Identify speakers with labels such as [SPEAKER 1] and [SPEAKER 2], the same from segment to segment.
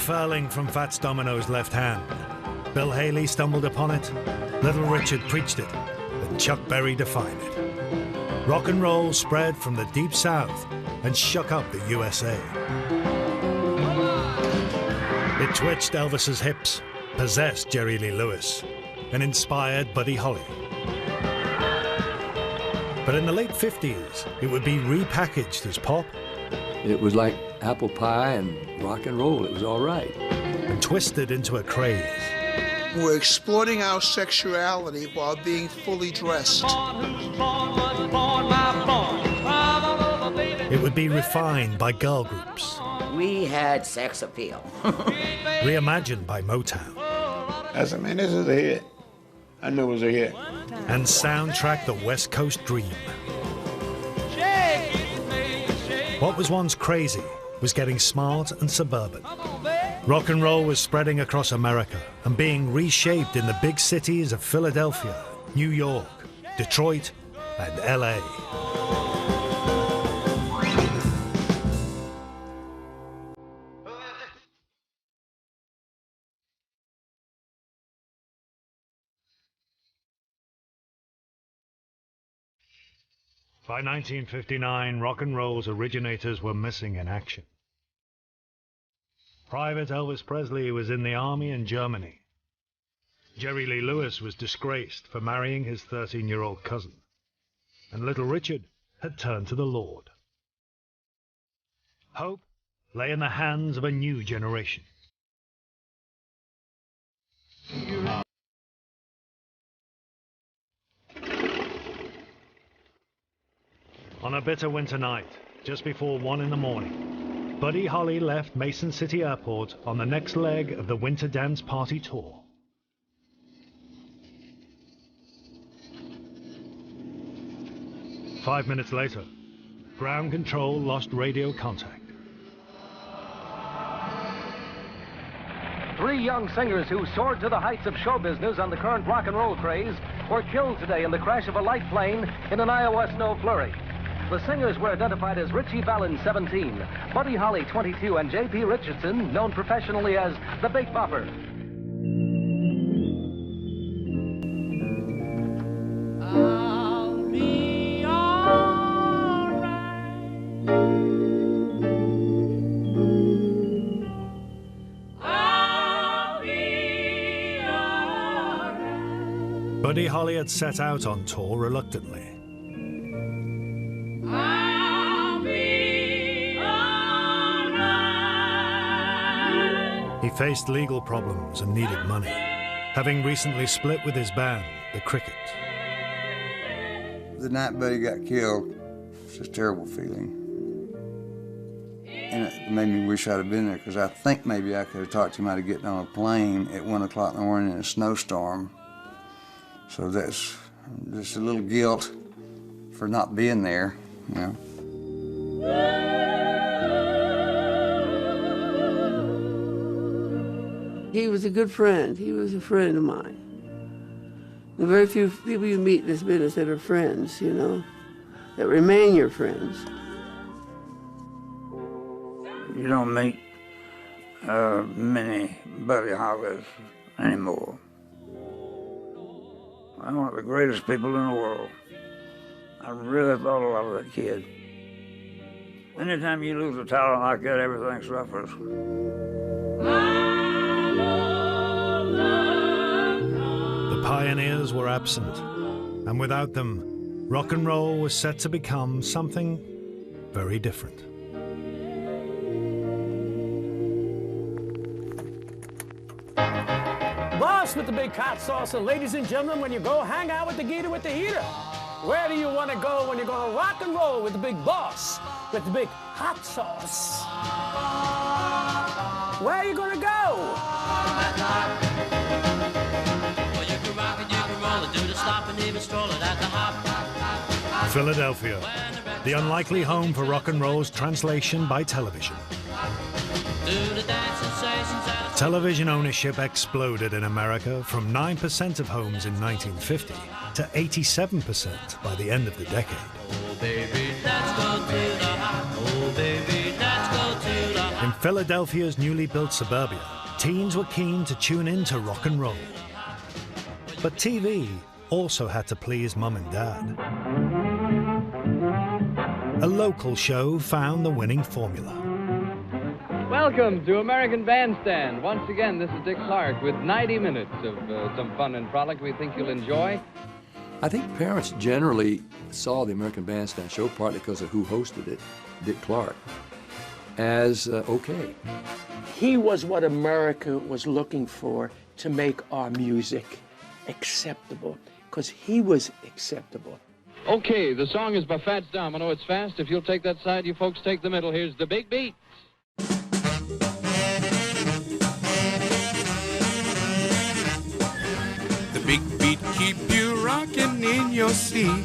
[SPEAKER 1] unfurling from Fats Domino's left hand. Bill Haley stumbled upon it, Little Richard preached it, and Chuck Berry defined it. Rock and roll spread from the Deep South and shook up the USA. It twitched Elvis's hips, possessed Jerry Lee Lewis, and inspired Buddy Holly. But in the late 50s, it would be repackaged as pop.
[SPEAKER 2] It was like apple pie and rock and roll. It was all right.
[SPEAKER 1] And twisted into a craze.
[SPEAKER 3] We're exploiting our sexuality while being fully dressed.
[SPEAKER 1] It would be refined by girl groups.
[SPEAKER 4] We had sex appeal.
[SPEAKER 1] Reimagined by Motown.
[SPEAKER 5] I said, man, this is a hit. I knew it was a hit.
[SPEAKER 1] And soundtrack the West Coast dream. What was once crazy was getting smart and suburban. Rock and roll was spreading across America and being reshaped in the big cities of Philadelphia, New York, Detroit, and LA. By 1959, rock and roll's originators were missing in action. Private Elvis Presley was in the army in Germany. Jerry Lee Lewis was disgraced for marrying his 13-year-old cousin. And Little Richard had turned to the Lord. Hope lay in the hands of a new generation. On a bitter winter night, just before 1 in the morning, Buddy Holly left Mason City Airport on the next leg of the Winter Dance Party tour. Five minutes later, ground control lost radio contact.
[SPEAKER 6] 3 young singers who soared to the heights of show business on the current rock and roll craze were killed today in the crash of a light plane in an Iowa snow flurry. The singers were identified as Richie Valens, 17, Buddy Holly, 22, and J.P. Richardson, known professionally as the Big Bopper.
[SPEAKER 7] I'll be all right. I'll be all right.
[SPEAKER 1] Buddy Holly had set out on tour reluctantly. He faced legal problems and needed money, having recently split with his band, The Crickets.
[SPEAKER 8] The night Buddy got killed, it's a terrible feeling. And it made me wish I'd have been there, because I think maybe I could have talked him out of getting on a plane at 1 o'clock in the morning in a snowstorm. So that's just a little guilt for not being there, you know.
[SPEAKER 9] He was a good friend. He was a friend of mine. There are very few people you meet in this business that are friends, you know, that remain your friends.
[SPEAKER 5] You don't meet many Buddy Hollies anymore. I'm one of the greatest people in the world. I really thought a lot of that kid. Anytime you lose a talent like that, everything suffers.
[SPEAKER 1] The pioneers were absent, and without them, rock and roll was set to become something very different.
[SPEAKER 10] Boss with the big hot sauce, and ladies and gentlemen, when you go hang out with the Gator with the heater, where do you want to go when you're going to rock and roll with the big boss, with the big hot sauce? Where are you going to go?
[SPEAKER 1] Philadelphia, the unlikely home for rock and roll's translation by television. Television ownership exploded in America from 9% of homes in 1950 to 87% by the end of the decade. In Philadelphia's newly built suburbia, teens were keen to tune in to rock and roll. But TV also had to please Mum and Dad. A local show found the winning formula.
[SPEAKER 11] Welcome to American Bandstand. Once again, this is Dick Clark with 90 minutes of some fun and frolic we think you'll enjoy.
[SPEAKER 2] I think parents generally saw the American Bandstand show, partly because of who hosted it, Dick Clark, as okay.
[SPEAKER 10] He was what America was looking for to make our music acceptable, because he was acceptable.
[SPEAKER 11] Okay, the song is by Fats Domino. It's fast. If you'll take that side, you folks take the middle. Here's the big beat.
[SPEAKER 12] The big beat keep you rocking in your seat.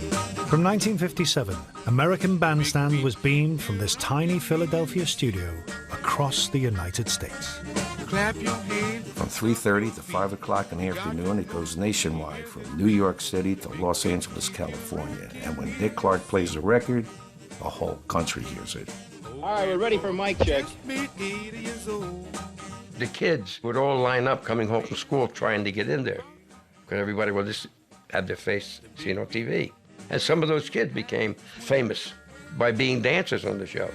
[SPEAKER 1] From 1957, American Bandstand was beamed from this tiny Philadelphia studio across the United States.
[SPEAKER 12] Clap your hands.
[SPEAKER 13] From 3:30 to 5 o'clock in the afternoon, it goes nationwide from New York City to Los Angeles, California. And when Dick Clark plays a record, the whole country hears it.
[SPEAKER 11] All right, we're ready for mic check.
[SPEAKER 14] The kids would all line up coming home from school trying to get in there, because everybody would just have their face seen on TV. And some of those kids became famous by being dancers on the show.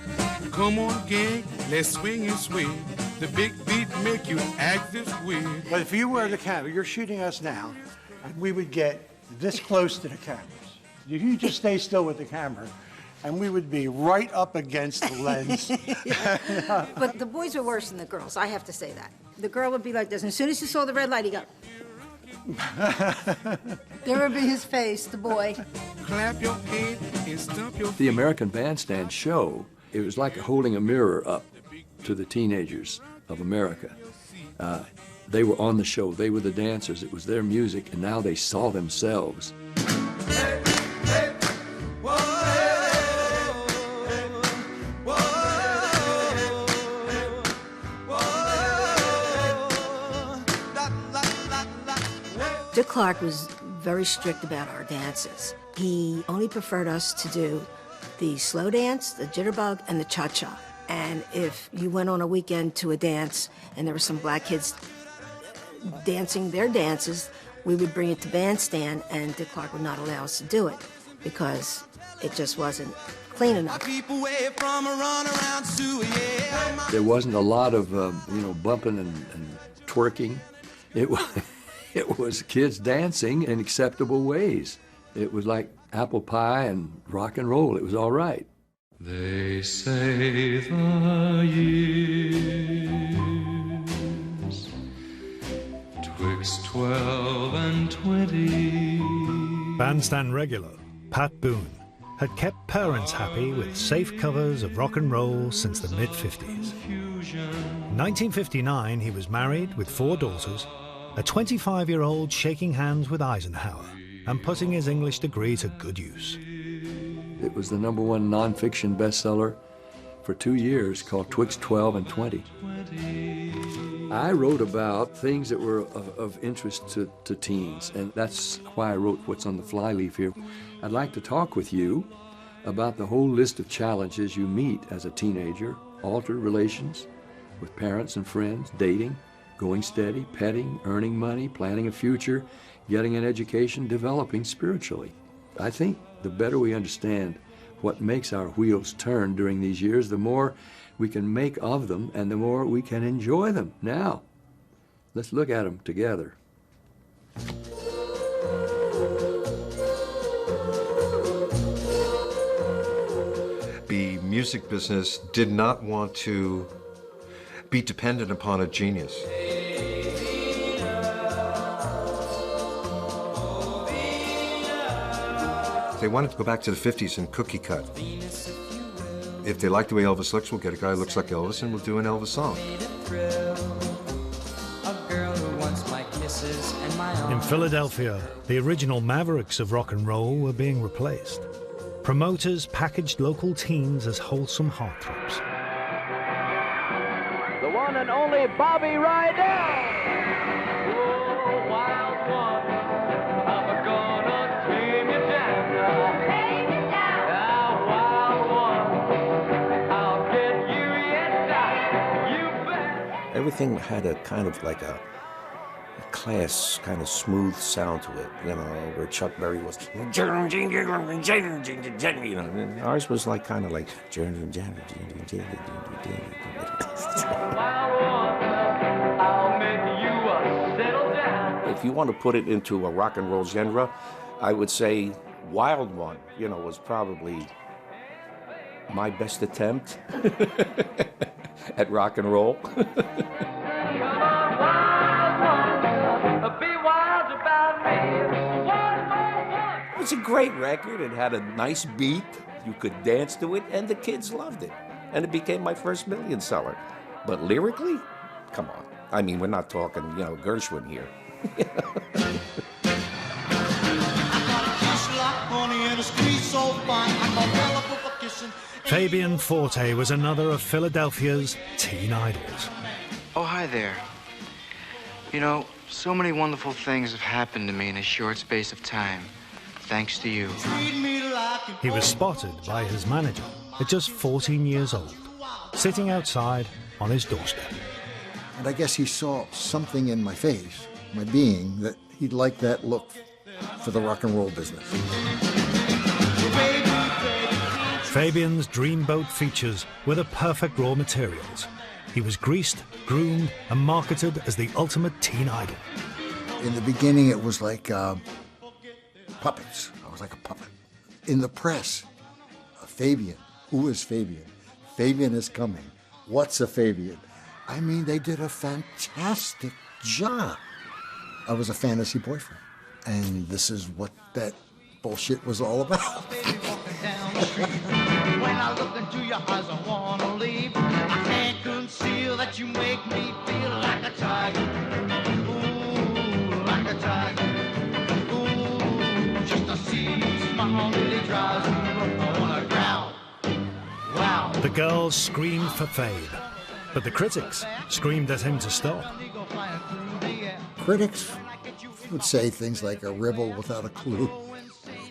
[SPEAKER 12] Come on, gang, let's swing and swing. The big beat make you act this way.
[SPEAKER 15] But if you were the camera, you're shooting us now, and we would get this close to the cameras. You just stay still with the camera, and we would be right up against the lens.
[SPEAKER 16] But the boys were worse than the girls, I have to say that. The girl would be like this, and as soon as he saw the red light, he got... There would be his face, the boy.
[SPEAKER 12] Clap your head and stump your feet.
[SPEAKER 2] The American Bandstand show, it was like holding a mirror up to the teenagers of America. They were on the show, they were the dancers, it was their music, and now they saw themselves.
[SPEAKER 16] Dick Clark was very strict about our dances. He only preferred us to do the slow dance, the jitterbug, and the cha-cha. And if you went on a weekend to a dance and there were some black kids dancing their dances, we would bring it to bandstand, and Dick Clark would not allow us to do it because it just wasn't clean enough.
[SPEAKER 2] There wasn't a lot of, bumping and twerking. It was kids dancing in acceptable ways. It was like apple pie and rock and roll. It was all right.
[SPEAKER 17] They say the years 'twixt 12 and 20.
[SPEAKER 1] Bandstand regular Pat Boone had kept parents happy with safe covers of rock and roll since the mid-50s. In 1959, he was married with 4 daughters, a 25-year-old shaking hands with Eisenhower and putting his English degree to good use.
[SPEAKER 2] It was the #1 nonfiction bestseller for 2 years, called Twixt 12 and 20. I wrote about things that were of interest to teens, and that's why I wrote what's on the flyleaf here. I'd like to talk with you about the whole list of challenges you meet as a teenager: altered relations with parents and friends, dating, going steady, petting, earning money, planning a future, getting an education, developing spiritually. I think the better we understand what makes our wheels turn during these years, the more we can make of them and the more we can enjoy them. Now, let's look at them together.
[SPEAKER 18] The music business did not want to be dependent upon a genius. They wanted to go back to the 50s and cookie cut. If they like the way Elvis looks, we'll get a guy who looks like Elvis and we'll do an Elvis song.
[SPEAKER 1] In Philadelphia, the original Mavericks of rock and roll were being replaced. Promoters packaged local teens as wholesome heartthrobs.
[SPEAKER 11] The one and only Bobby Rydell.
[SPEAKER 7] Oh, wild one, I'm gonna tame you down. Tame you down. Ah, wild one, I'll get you, yes, you
[SPEAKER 13] everything had a kind of like a class, kind of smooth sound to it, you know, where Chuck Berry was, you know, and ours was like kind of like, if you want to put it into a rock and roll genre, I would say Wild One, you know, was probably my best attempt at rock and roll. It was a great record. It had a nice beat. You could dance to it, and the kids loved it. And it became my first million seller. But lyrically, come on. I mean, we're not talking, you know, Gershwin here.
[SPEAKER 1] Fabian Forte was another of Philadelphia's teen idols.
[SPEAKER 19] Oh, hi there. You know, so many wonderful things have happened to me in a short space of time, thanks to you.
[SPEAKER 1] He was spotted by his manager at just 14 years old, sitting outside on his doorstep.
[SPEAKER 20] And I guess he saw something in my face, my being, that he'd like that look for the rock and roll business.
[SPEAKER 1] Fabian's dreamboat features were the perfect raw materials. He was greased, groomed, and marketed as the ultimate teen idol.
[SPEAKER 20] In the beginning, it was like puppets. I was like a puppet. In the press, Fabian. Who is Fabian? Fabian is coming. What's a Fabian? I mean, they did a fantastic job. I was a fantasy boyfriend. And this is what that bullshit was all about.
[SPEAKER 7] When I look into your eyes, I wanna leave. I can't conceal that you make me feel like a tiger. Ooh, like a tiger. Ooh, just to see you smile really drives me. I wanna growl. Wow.
[SPEAKER 1] The girls screamed for Fabe, but the critics screamed at him to stop.
[SPEAKER 20] Critics would say things like a rebel without a clue.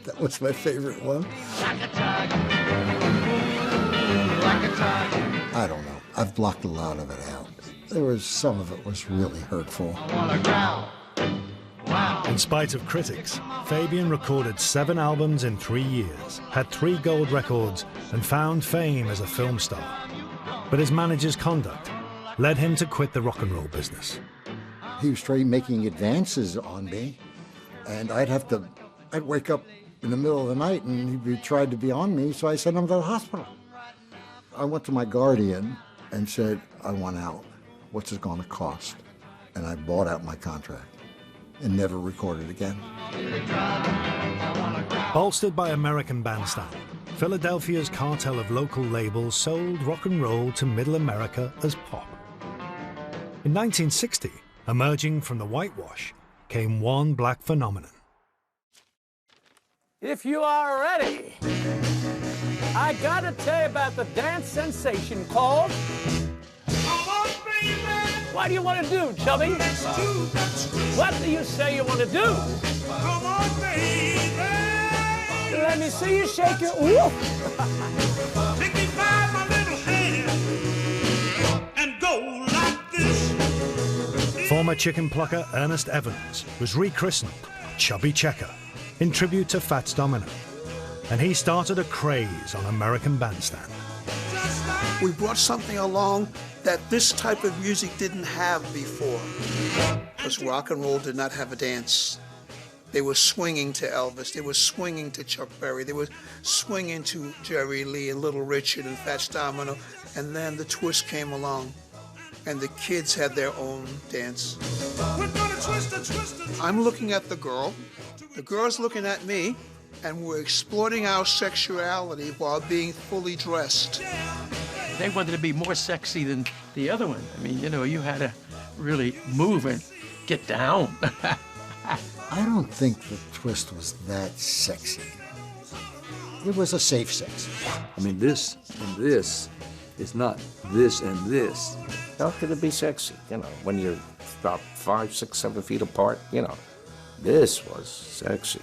[SPEAKER 20] That was my favorite one. I don't know. I've blocked a lot of it out. Some of it was really hurtful.
[SPEAKER 1] In spite of critics, Fabian recorded 7 albums in 3 years, had 3 gold records, and found fame as a film star. But his manager's conduct led him to quit the rock and roll business.
[SPEAKER 20] He was making advances on me, and I'd wake up in the middle of the night and he tried to be on me, so I sent him to the hospital. I went to my guardian and said, I want out. What's it going to cost? And I bought out my contract and never recorded again.
[SPEAKER 1] Bolstered by American Bandstand, Philadelphia's cartel of local labels sold rock and roll to Middle America as pop. In 1960, emerging from the whitewash, came one black phenomenon.
[SPEAKER 10] If you are ready, I gotta tell you about the dance sensation called... What do you want to do, Chubby? What do you say you want to do? Come on, baby. Let me see you shake your... Ooh.
[SPEAKER 7] Take me by my little hand and go like this.
[SPEAKER 1] Former chicken plucker Ernest Evans was rechristened Chubby Checker in tribute to Fats Domino, and he started a craze on American Bandstand.
[SPEAKER 3] We brought something along that this type of music didn't have before, because rock and roll did not have a dance. They were swinging to Elvis, they were swinging to Chuck Berry, they were swinging to Jerry Lee and Little Richard and Fats Domino, and then the twist came along, and the kids had their own dance. I'm looking at the girl's looking at me, and we're exploiting our sexuality while being fully dressed.
[SPEAKER 21] They wanted to be more sexy than the other one. I mean, you know, you had to really move and get down.
[SPEAKER 20] I don't think the twist was that sexy. It was a safe sex.
[SPEAKER 2] I mean, this and this is not this and this.
[SPEAKER 13] How could it be sexy? You know, when you're about 5, 6, 7 feet apart, you know, this was sexy.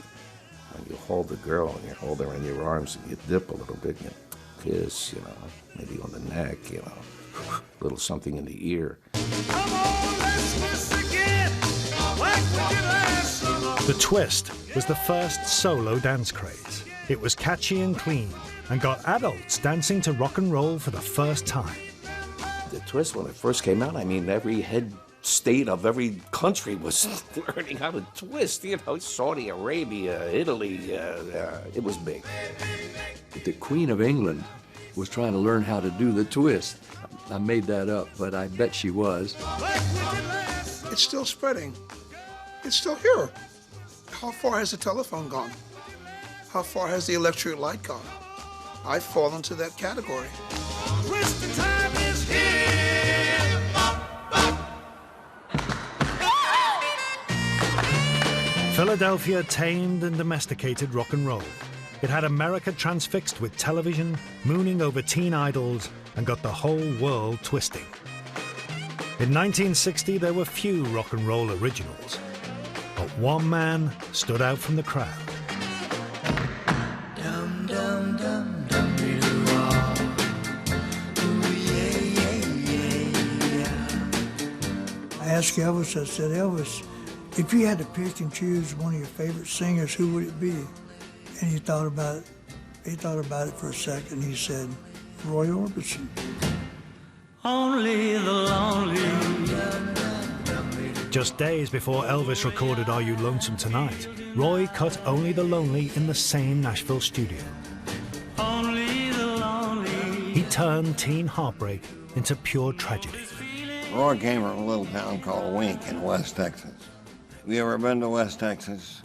[SPEAKER 13] When you hold the girl and you hold her in your arms and you dip a little bit and you kiss, you know, maybe on the neck, you know. little something in the ear.
[SPEAKER 1] The twist was the first solo dance craze. It was catchy and clean and got adults dancing to rock and roll for the first time.
[SPEAKER 13] The twist, when it first came out, I mean, every head state of every country was learning how to twist. You know, Saudi Arabia, Italy, it was big.
[SPEAKER 2] The Queen of England was trying to learn how to do the twist. I made that up, but I bet she was.
[SPEAKER 3] It's still spreading. It's still here. How far has the telephone gone? How far has the electric light gone? I fall into that category.
[SPEAKER 1] Philadelphia tamed and domesticated rock and roll. It had America transfixed with television, mooning over teen idols, and got the whole world twisting. In 1960, there were few rock and roll originals, but one man stood out from the crowd.
[SPEAKER 7] Dum dum dum dum doo-wah. Ooh, yeah, yeah, yeah.
[SPEAKER 4] I asked Elvis, I said, Elvis, if you had to pick and choose one of your favorite singers, who would it be? And he thought about it. He thought about it for a second. He said, Roy Orbison.
[SPEAKER 7] Only the lonely.
[SPEAKER 1] Just days before Elvis recorded Are You Lonesome Tonight, Roy cut Only the Lonely in the same Nashville studio.
[SPEAKER 7] Only the lonely.
[SPEAKER 1] He turned teen heartbreak into pure tragedy.
[SPEAKER 8] Roy came from a little town called Wink in West Texas. Have you ever been to West Texas?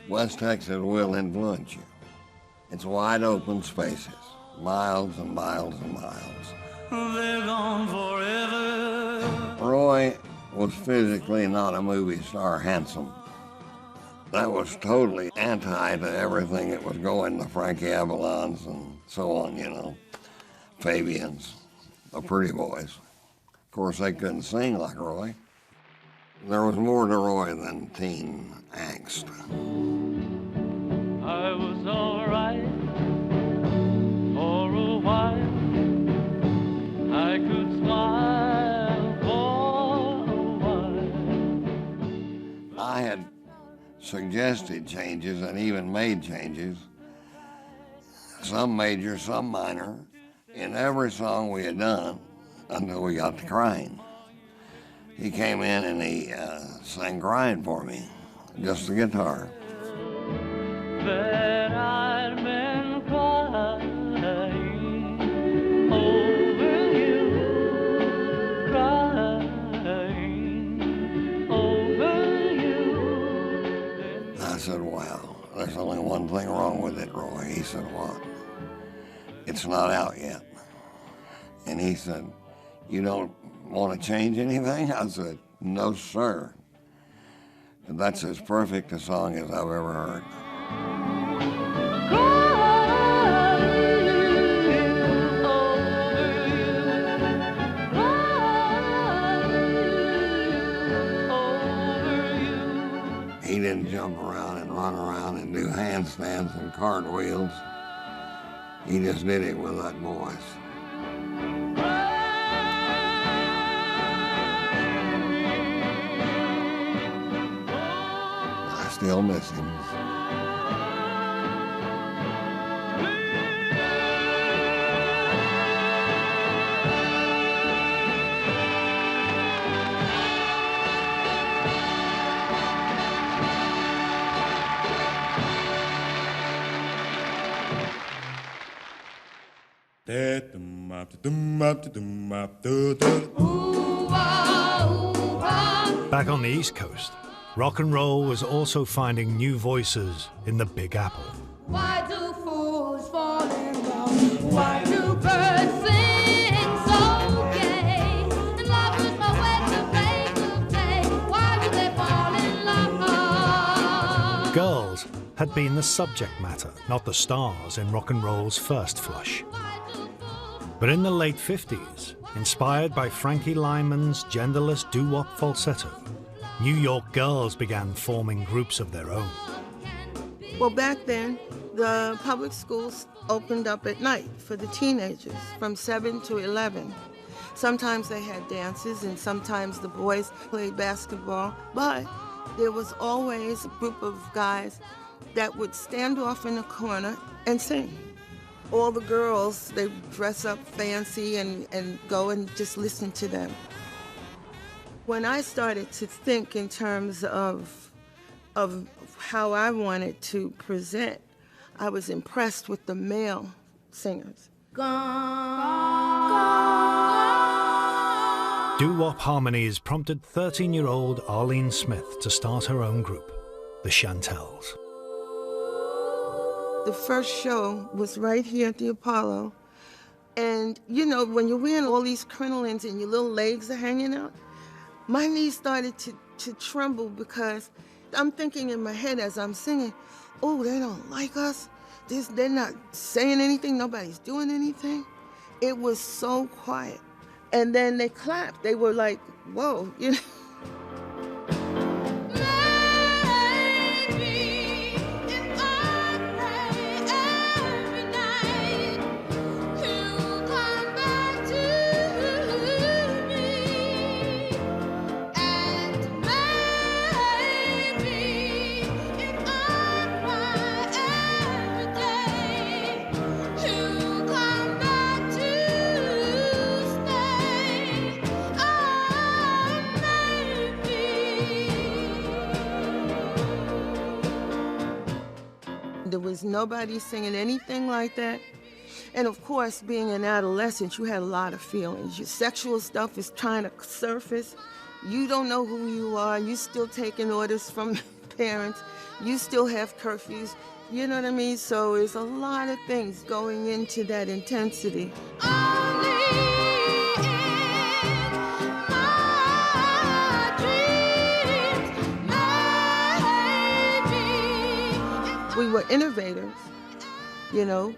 [SPEAKER 8] West Texas will influence you. It's wide open spaces, miles and miles and miles.
[SPEAKER 7] They're gone forever.
[SPEAKER 8] Roy was physically not a movie star handsome. That was totally anti to everything that was going, the Frankie Avalons and so on, you know, Fabians, the Pretty Boys. Of course, they couldn't sing like Roy. There was more to Roy than teen angst.
[SPEAKER 7] I was all right for a while. I could smile for a while.
[SPEAKER 8] I had suggested changes and even made changes, some major, some minor, in every song we had done until we got to Crying. He came in and he sang Crying for me, just the guitar.
[SPEAKER 7] That I'd been crying over you, crying over you.
[SPEAKER 8] I said, wow, there's only one thing wrong with it, Roy. He said, what? It's not out yet. And he said, you don't want to change anything? I said, no, sir. And that's as perfect a song as I've ever heard. He didn't jump around and run around and do handstands and cartwheels. He just did it with that voice. I still miss him.
[SPEAKER 1] Back on the East Coast, rock and roll was also finding new voices in the Big Apple.
[SPEAKER 7] Why do fools fall in love? Why do birds sing so gay? And lovers know when to break the day. Why do they fall in love?
[SPEAKER 1] Girls had been the subject matter, not the stars in rock and roll's first flush. But in the late 50s, inspired by Frankie Lyman's genderless doo-wop falsetto, New York girls began forming groups of their own.
[SPEAKER 9] Well, back then,
[SPEAKER 6] The public schools opened up at night for the teenagers from 7 to 11. Sometimes they had dances and sometimes the boys played basketball, but there was always a group of guys that would stand off in a corner and sing. All the girls, they dress up fancy and go and just listen to them. When I started to think in terms of how I wanted to present, I was impressed with the male singers.
[SPEAKER 1] Doo-wop harmonies prompted 13-year-old Arlene Smith to start her own group, the Chantels.
[SPEAKER 6] The first show was right here at the Apollo. And, you know, when you're wearing all these crinolines and your little legs are hanging out, my knees started to tremble because I'm thinking in my head as I'm singing, oh, they don't like us. They're not saying anything. Nobody's doing anything. It was so quiet. And then they clapped. They were like, whoa, you know. There was nobody singing anything like that. And of course, being an adolescent, you had a lot of feelings. Your sexual stuff is trying to surface. You don't know who you are. You still taking orders from parents. You still have curfews. You know what I mean? So there's a lot of things going into that intensity. We were innovators, you know.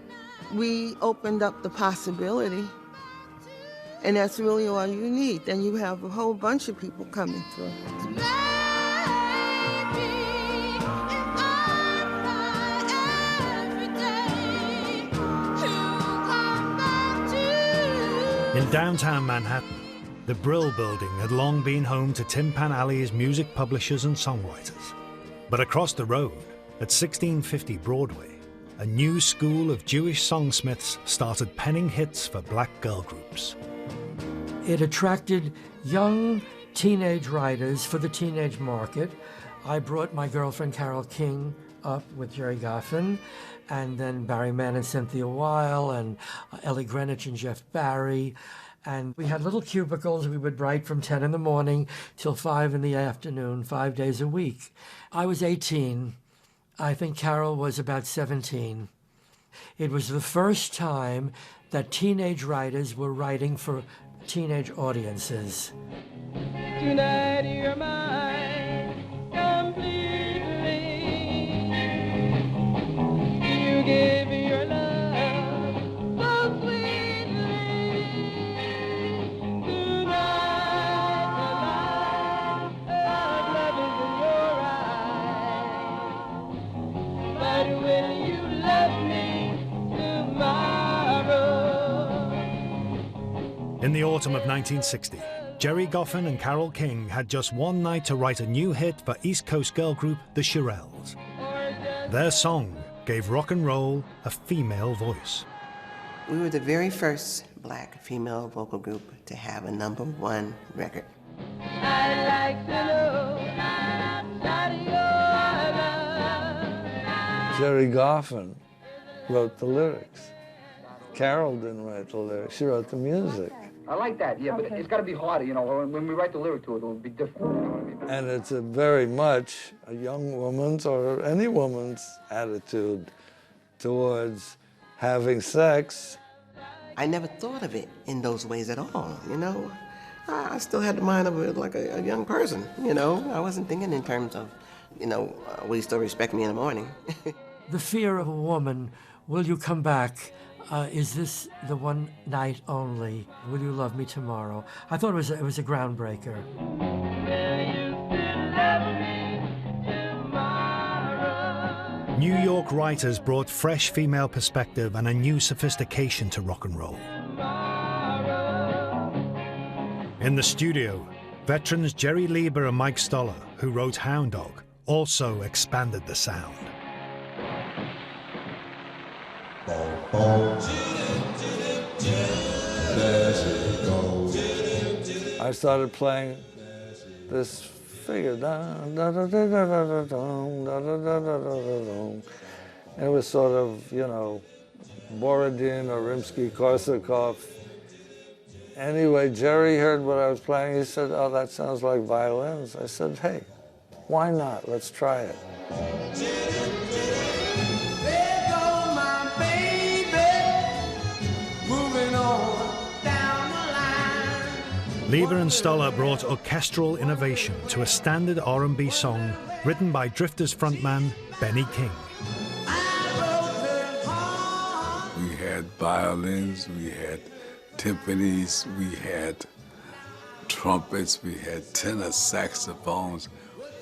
[SPEAKER 6] We opened up the possibility, and that's really all you need. Then you have a whole bunch of people coming through.
[SPEAKER 1] In downtown Manhattan, the Brill Building had long been home to Tin Pan Alley's music publishers and songwriters. But across the road, at 1650 Broadway, a new school of Jewish songsmiths started penning hits for black girl groups.
[SPEAKER 22] It attracted young teenage writers for the teenage market. I brought my girlfriend Carole King up with Jerry Goffin, and then Barry Mann and Cynthia Weil, and Ellie Greenwich and Jeff Barry. And we had little cubicles. We would write from 10 in the morning till 5 in the afternoon, 5 days a week. I was 18. I think Carol was about 17. It was the first time that teenage writers were writing for teenage audiences.
[SPEAKER 7] Tonight you're mine completely. You gave me your love so sweetly. Tonight the light of love is in your eyes. But will you love me tomorrow?
[SPEAKER 1] In the autumn of 1960, Jerry Goffin and Carole King had just one night to write a new hit for East Coast girl group the Shirelles. Their song gave rock and roll a female voice.
[SPEAKER 23] We were the very first black female vocal group to have a #1 record.
[SPEAKER 7] I'd like to know that your love.
[SPEAKER 24] Jerry Goffin wrote the lyrics. Carol didn't write the lyrics, she wrote the music.
[SPEAKER 25] I like that, yeah, but it's got to be harder, you know. When we write the lyric to it, it'll be different, you know what I mean?
[SPEAKER 24] And it's a very much a young woman's or any woman's attitude towards having sex.
[SPEAKER 23] I never thought of it in those ways at all, you know. I still had the mind of like a young person, you know. I wasn't thinking in terms of, you know, will you still respect me in the morning?
[SPEAKER 22] The fear of a woman, will you come back? Is this the one night only? Will you love me tomorrow? I thought it was a groundbreaker.
[SPEAKER 1] New York writers brought fresh female perspective and a new sophistication to rock and roll. In the studio, veterans Jerry Leiber and Mike Stoller, who wrote Hound Dog, also expanded the sound.
[SPEAKER 24] I started playing this figure. It was sort of, you know, Borodin or Rimsky-Korsakov. Anyway, Jerry heard what I was playing. He said, "Oh, that sounds like violins." I said, "Hey, why not? Let's try it."
[SPEAKER 1] Leiber and Stoller brought orchestral innovation to a standard R&B song written by Drifters frontman Benny King.
[SPEAKER 5] We had violins, we had timpanis, we had trumpets, we had tenor saxophones.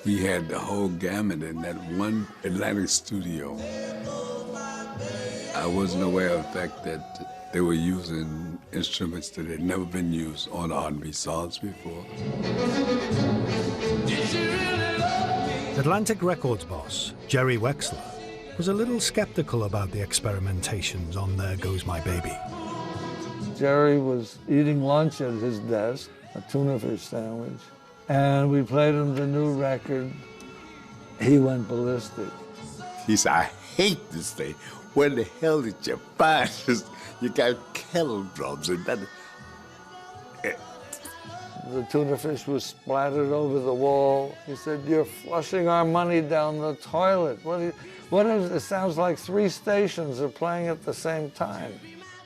[SPEAKER 5] We had the whole gamut in that one Atlantic studio. I wasn't aware of the fact that they were using instruments that had never been used on R&B songs before.
[SPEAKER 1] Atlantic Records boss Jerry Wexler was a little skeptical about the experimentations on There Goes My Baby.
[SPEAKER 24] Jerry was eating lunch at his desk, a tuna fish sandwich, and we played him the new record. He went ballistic.
[SPEAKER 5] He said, "I hate this thing. Where the hell did you find this? You got kettle drums and that."
[SPEAKER 24] The tuna fish was splattered over the wall. He said, "You're flushing our money down the toilet. What is it? Sounds like 3 stations are playing at the same time."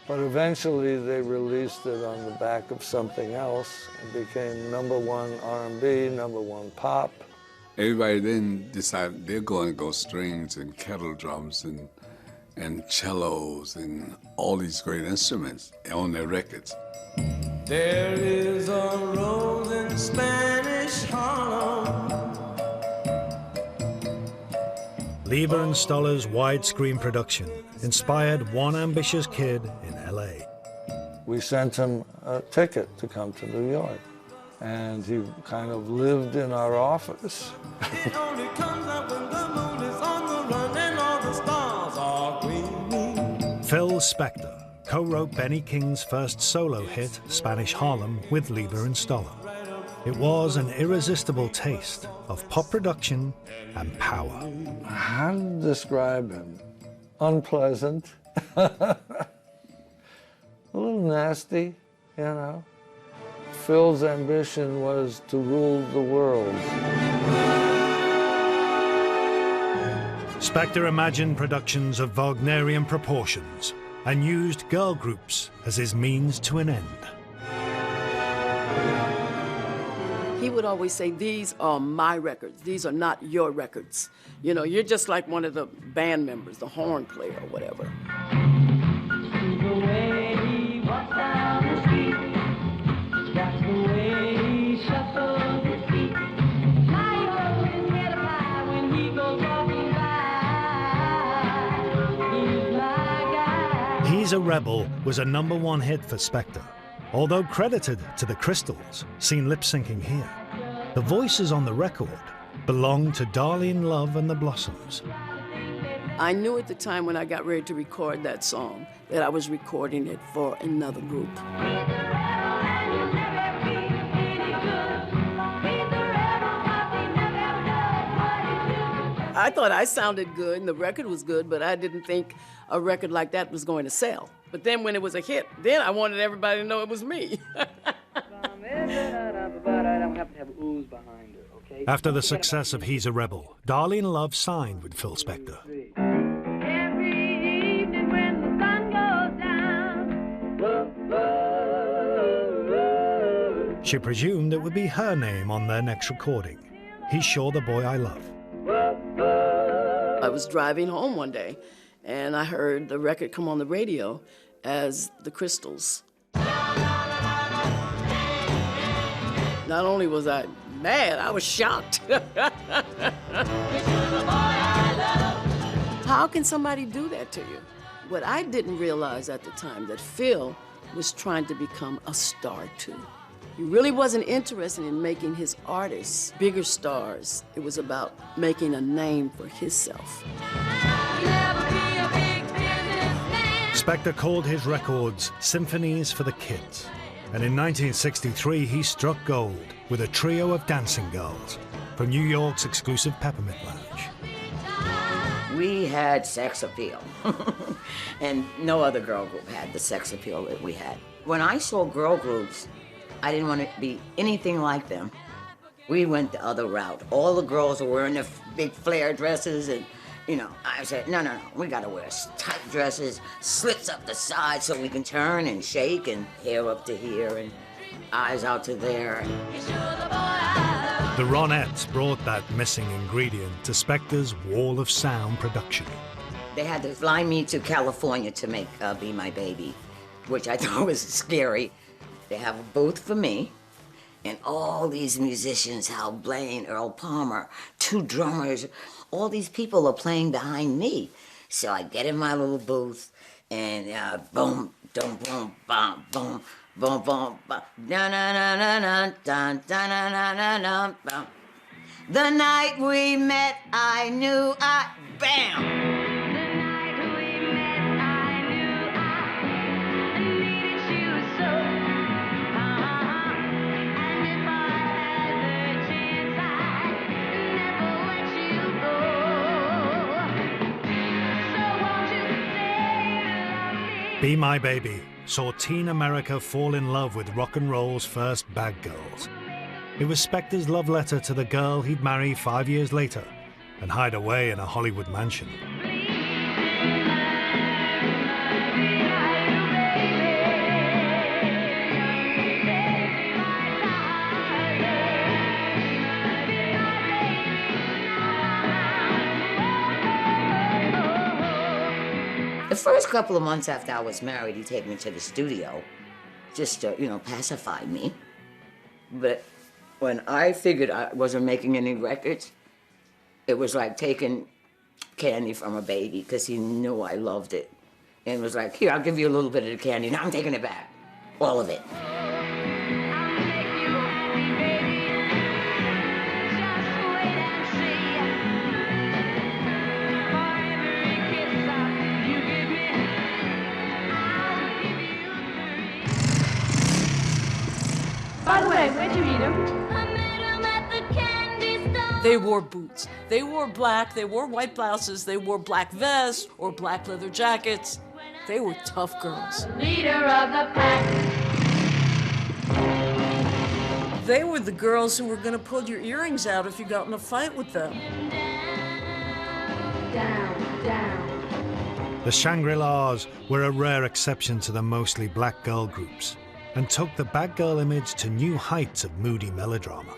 [SPEAKER 24] But eventually they released it on the back of something else. It became #1 R&B, #1 pop.
[SPEAKER 5] Everybody then decided they're going to go strings and kettle drums and cellos and all these great instruments on their records.
[SPEAKER 12] There is a rose in Spanish Harlem.
[SPEAKER 1] Leiber and Stoller's widescreen production inspired one ambitious kid in LA.
[SPEAKER 24] We sent him a ticket to come to New York, and he kind of lived in our office.
[SPEAKER 12] It only comes up when the moon is on the run and all the stars are gleaming.
[SPEAKER 1] Phil Spector co-wrote Benny King's first solo hit, Spanish Harlem, with Leiber and Stoller. It was an irresistible taste of pop production and power.
[SPEAKER 24] How to describe him? Unpleasant, a little nasty, you know. Phil's ambition was to rule the world.
[SPEAKER 1] Spector imagined productions of Wagnerian proportions and used girl groups as his means to an end.
[SPEAKER 14] He would always say, "These are my records. These are not your records. You know, you're just like one of the band members, the horn player or whatever."
[SPEAKER 12] The way he walks down the street, that's the way he shuffles his feet. I hold his head high when he goes walking by. He's my guy.
[SPEAKER 1] He's a Rebel was a #1 hit for Spector. Although credited to the Crystals, seen lip-syncing here, the voices on the record belong to Darlene Love and the Blossoms.
[SPEAKER 14] I knew at the time when I got ready to record that song that I was recording it for another group. I thought I sounded good and the record was good, but I didn't think a record like that was going to sell. But then when it was a hit, then I wanted everybody to know it was me.
[SPEAKER 1] After the success of He's a Rebel, Darlene Love signed with Phil Spector.
[SPEAKER 12] Every evening when the sun goes down.
[SPEAKER 1] She presumed it would be her name on their next recording, He's Sure the Boy I Love.
[SPEAKER 14] I was driving home one day, and I heard the record come on the radio as the Crystals. Not only was I How can somebody do that to you? What I didn't realize at the time, that Phil was trying to become a star too. He really wasn't interested in making his artists bigger stars. It was about making a name for himself.
[SPEAKER 1] Spector called his records Symphonies for the Kids. And in 1963, he struck gold with a trio of dancing girls from New York's exclusive Peppermint Lounge.
[SPEAKER 11] We had sex appeal, and no other girl group had the sex appeal that we had. When I saw girl groups, I didn't want to be anything like them. We went the other route. All the girls were wearing the big flare dresses, and I said, no, we gotta wear tight dresses, slits up the sides so we can turn and shake, and hair up to here and eyes out to there.
[SPEAKER 1] The Ronettes brought that missing ingredient to Spector's Wall of Sound production.
[SPEAKER 11] They had to fly me to California to make Be My Baby, which I thought was scary. They have a booth for me, and all these musicians, Hal Blaine, Earl Palmer, 2 drummers, all these people are playing behind me. So I get in my little booth, and boom, boom, boom, bum, boom, boom, boom, bum, da na na na na, da da na na na na, bum. The night we met, I knew bam.
[SPEAKER 1] Be My Baby saw teen America fall in love with rock and roll's first bad girls. It was Spector's love letter to the girl he'd marry 5 years later and hide away in a Hollywood mansion.
[SPEAKER 11] The first couple of months after I was married, he'd take me to the studio just to, pacify me. But when I figured I wasn't making any records, it was like taking candy from a baby, because he knew I loved it. And it was like, here, I'll give you a little bit of the candy. Now I'm taking it back. All of it.
[SPEAKER 7] By the way, where'd you meet him?
[SPEAKER 15] They wore boots. They wore black. They wore white blouses. They wore black vests or black leather jackets. They were tough girls.
[SPEAKER 7] Leader of the pack.
[SPEAKER 15] They were the girls who were going to pull your earrings out if you got in a fight with them.
[SPEAKER 7] Down, down.
[SPEAKER 1] The Shangri-Las were a rare exception to the mostly black girl groups and took the bad girl image to new heights of moody melodrama.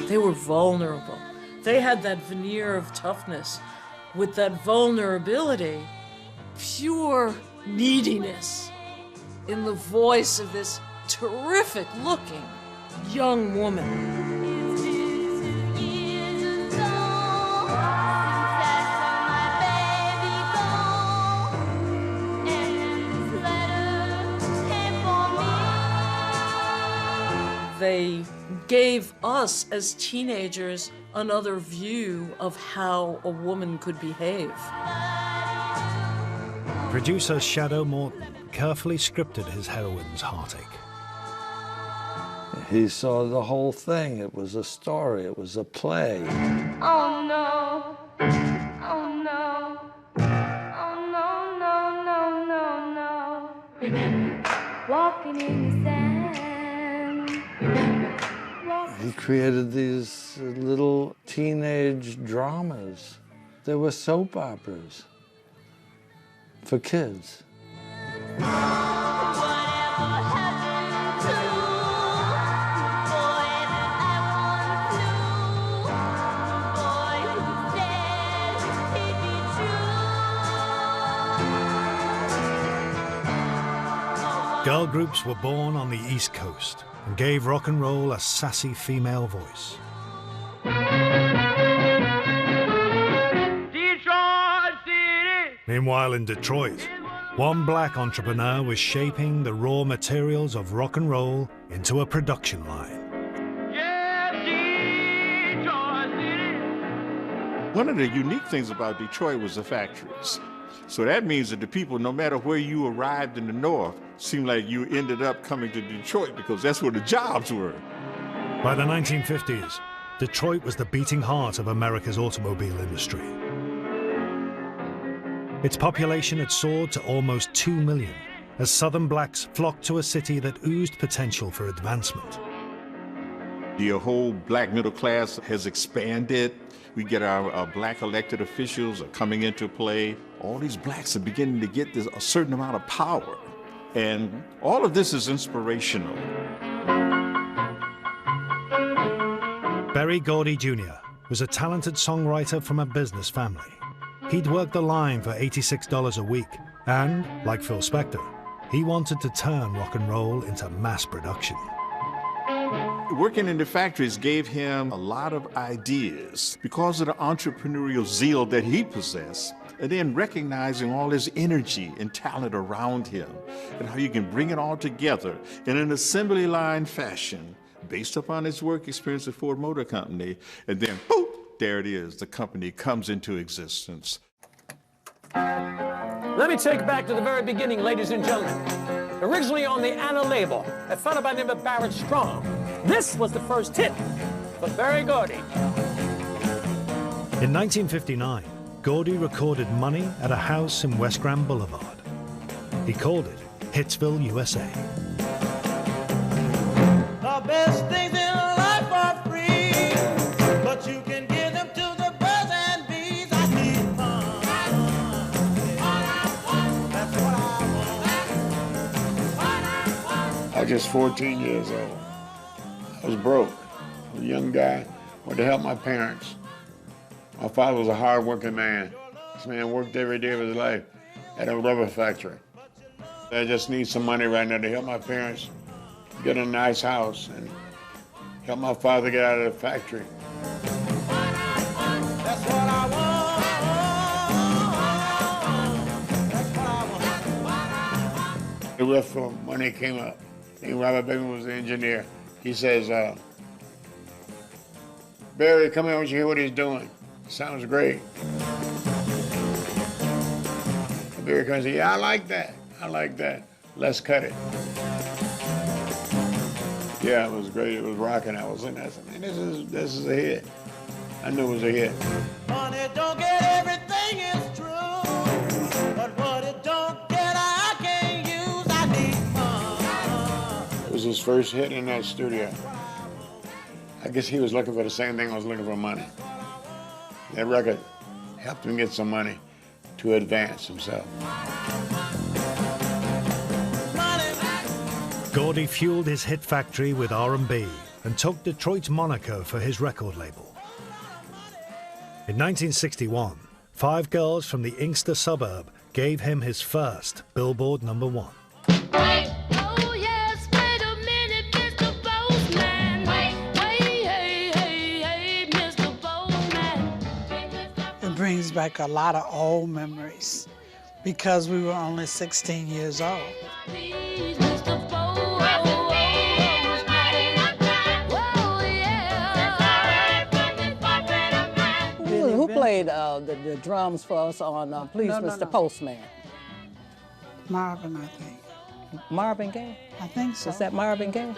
[SPEAKER 15] They were vulnerable. They had that veneer of toughness with that vulnerability, pure neediness in the voice of this terrific-looking young woman. They gave us as teenagers another view of how a woman could behave.
[SPEAKER 1] Producer Shadow Morton carefully scripted his heroine's heartache.
[SPEAKER 24] He saw the whole thing. It was a story. It was a play.
[SPEAKER 7] Oh no. Oh no. Oh no, no, no, no, no. Remember, walking in the sand.
[SPEAKER 24] He created these little teenage dramas. They were soap operas for kids.
[SPEAKER 1] Girl groups were born on the East Coast and gave rock and roll a sassy female voice. Meanwhile, in Detroit, one black entrepreneur was shaping the raw materials of rock and roll into a production line.
[SPEAKER 10] One of the unique things about Detroit was the factories. So that means that the people, no matter where you arrived in the North, seemed like you ended up coming to Detroit because that's where the jobs were.
[SPEAKER 1] By the 1950s, Detroit was the beating heart of America's automobile industry. Its population had soared to almost 2 million as Southern blacks flocked to a city that oozed potential for advancement.
[SPEAKER 10] The whole black middle class has expanded. We get our black elected officials are coming into play. All these blacks are beginning to get a certain amount of power. And all of this is inspirational.
[SPEAKER 1] Berry Gordy Jr. was a talented songwriter from a business family. He'd worked the line for $86 a week, and, like Phil Spector, he wanted to turn rock and roll into mass production.
[SPEAKER 10] Working in the factories gave him a lot of ideas because of the entrepreneurial zeal that he possessed, and then recognizing all his energy and talent around him and how you can bring it all together in an assembly line fashion based upon his work experience at Ford Motor Company, and then, boop, there it is, the company comes into existence.
[SPEAKER 16] Let me take you back to the very beginning, ladies and gentlemen. Originally on the Anna label, a fellow by the name of Barrett Strong. This was the first hit for Berry Gordy.
[SPEAKER 1] In 1959, Gordy recorded Money at a house in West Grand Boulevard. He called it Hitsville, USA.
[SPEAKER 12] The best things in life are free, but you can give them to the birds and bees. I need fun. That's what
[SPEAKER 24] I was just 14 years old. I was broke. I was a young guy, wanted to help my parents. My father was a hard-working man. This man worked every day of his life at a rubber factory. I just need some money right now to help my parents get a nice house and help my father get out of the factory.
[SPEAKER 12] That's what I want.
[SPEAKER 24] The rest for money came up. And Robert Beckman was the engineer. He says, Barry, come here, I want you to hear what he's doing. Sounds great. And Barry comes and says, yeah, I like that. I like that. Let's cut it. Yeah, it was great. It was rocking. I was in there. I said, man, this is a hit. I knew it was a hit.
[SPEAKER 12] Money don't get everything, it's true. But what it don't get, I can't use. I need fun.
[SPEAKER 24] It was his first hit in that studio. I guess he was looking for the same thing I was looking for, money. That record helped him get some money to advance himself.
[SPEAKER 1] Gordy fueled his hit factory with R&B and took Detroit's moniker for his record label. In 1961, 5 girls from the Inkster suburb gave him his first Billboard #1.
[SPEAKER 17] It brings back a lot of old memories because we were only 16 years old.
[SPEAKER 18] Who played the drums for us on Please, Mr. Postman?
[SPEAKER 17] Marvin, I think.
[SPEAKER 18] Marvin Gaye?
[SPEAKER 17] I think so.
[SPEAKER 18] Was that Marvin Gaye?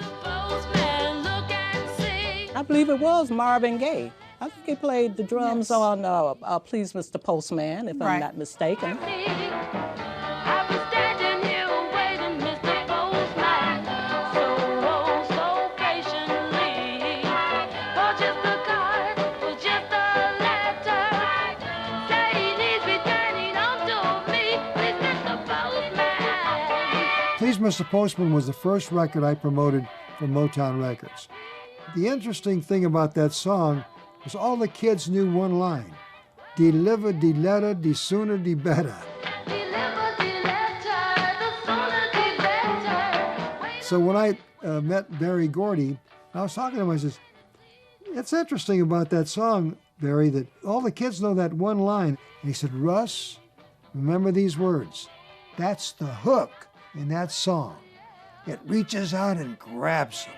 [SPEAKER 18] I believe it was Marvin Gaye. I think he played the drums on Please, Mr. Postman, if I'm not mistaken.
[SPEAKER 19] Please, Mr. Postman was the first record I promoted for Motown Records. The interesting thing about that song was all the kids knew one line: deliver the letter, the sooner the better. So when I met Berry Gordy, I was talking to him, I says, it's interesting about that song, Berry, that all the kids know that one line. And he said, Russ, Remember these words. That's the hook in that song. It reaches out and grabs them.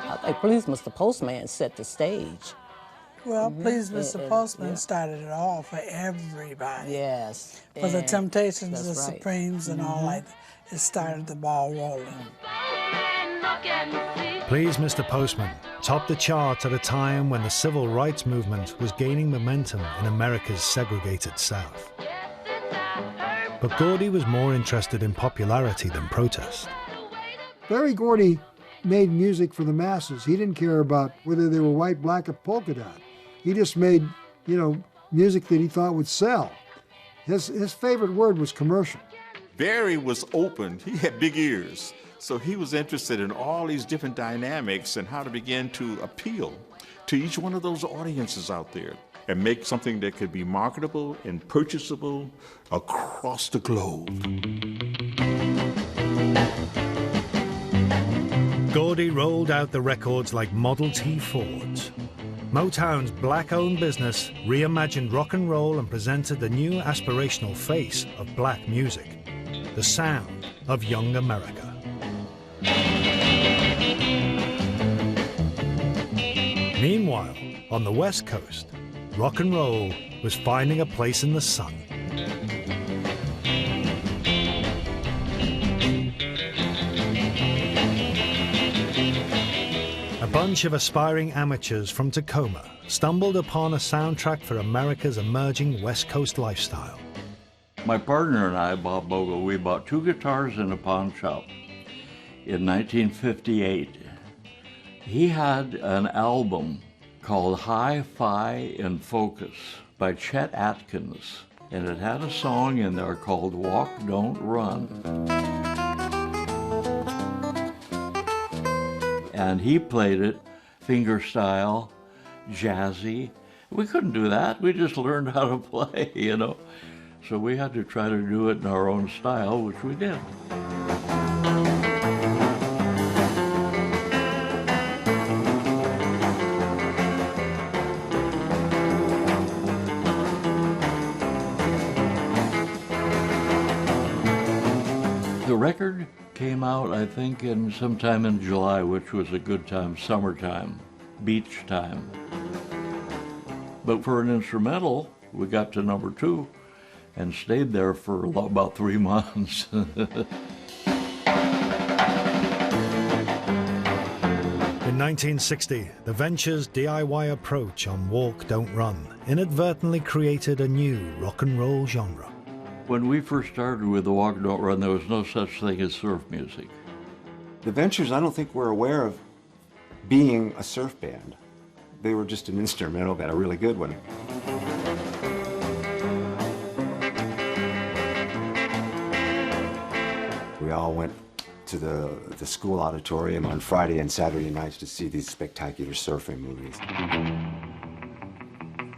[SPEAKER 18] I think Please Mr. Postman set the stage.
[SPEAKER 17] Well, Please Mr.
[SPEAKER 18] And-
[SPEAKER 17] Postman
[SPEAKER 18] yeah.
[SPEAKER 17] started it all for everybody.
[SPEAKER 18] Yes.
[SPEAKER 17] For the
[SPEAKER 18] and
[SPEAKER 17] Temptations, the
[SPEAKER 18] that's right.
[SPEAKER 17] Supremes, and all like that. It started the ball rolling.
[SPEAKER 1] Please, Mr. Postman topped the charts at a time when the civil rights movement was gaining momentum in America's segregated South. But Gordy was more interested in popularity than protest.
[SPEAKER 19] Berry Gordy made music for the masses. He didn't care about whether they were white, black, or polka dot. He just made, music that he thought would sell. His favorite word was commercial.
[SPEAKER 10] Barry was open. He had big ears. So he was interested in all these different dynamics and how to begin to appeal to each one of those audiences out there and make something that could be marketable and purchasable across the globe.
[SPEAKER 1] Gordy rolled out the records like Model T Fords. Motown's black-owned business reimagined rock and roll and presented the new aspirational face of black music, the sound of young America. Meanwhile, on the West Coast, rock and roll was finding a place in the sun. A bunch of aspiring amateurs from Tacoma stumbled upon a soundtrack for America's emerging West Coast lifestyle.
[SPEAKER 2] My partner and I, Bob Bogle, we bought 2 guitars in a pawn shop in 1958. He had an album called Hi-Fi in Focus by Chet Atkins, and it had a song in there called Walk, Don't Run. And he played it fingerstyle, jazzy. We couldn't do that. We just learned how to play, So we had to try to do it in our own style, which we did. The record came out, I think, sometime in July, which was a good time, summertime, beach time. But for an instrumental, we got to number 2 and stayed there for about 3 months.
[SPEAKER 1] In 1960, the Ventures' DIY approach on Walk, Don't Run inadvertently created a new rock and roll genre.
[SPEAKER 2] When we first started with the Walk, Don't Run, there was no such thing as surf music.
[SPEAKER 3] The Ventures, I don't think were aware of being a surf band. They were just an instrumental band, a really good one. We all went to the school auditorium on Friday and Saturday nights to see these spectacular surfing movies.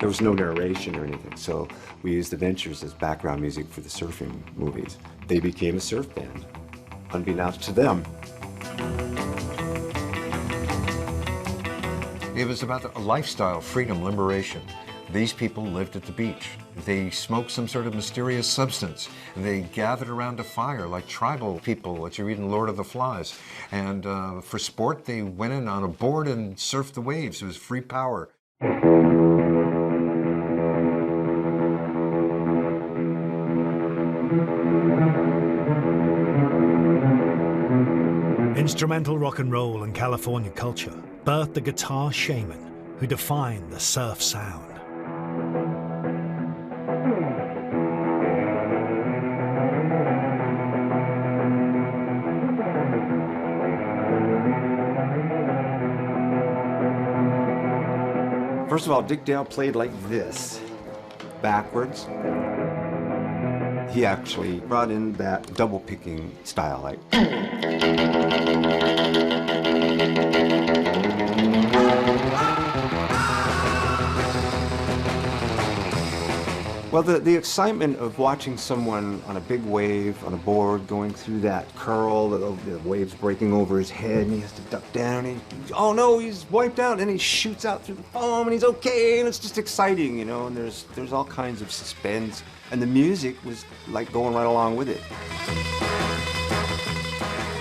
[SPEAKER 3] There was no narration or anything, so we used the Ventures as background music for the surfing movies. They became a surf band, unbeknownst to them.
[SPEAKER 13] It was about a lifestyle, freedom, liberation. These people lived at the beach. They smoked some sort of mysterious substance. They gathered around a fire like tribal people, what you read in Lord of the Flies. And for sport, they went in on a board and surfed the waves. It was free power.
[SPEAKER 1] Instrumental rock and roll and California culture birthed the guitar shaman who defined the surf sound.
[SPEAKER 3] First of all, Dick Dale played like this, backwards. He actually brought in that double picking style, like. Well, the excitement of watching someone on a big wave, on a board, going through that curl, the waves breaking over his head, and he has to duck down, and oh no, he's wiped out, and he shoots out through the foam, and he's okay, and it's just exciting, you know, and there's all kinds of suspense, and the music was like going right along with it.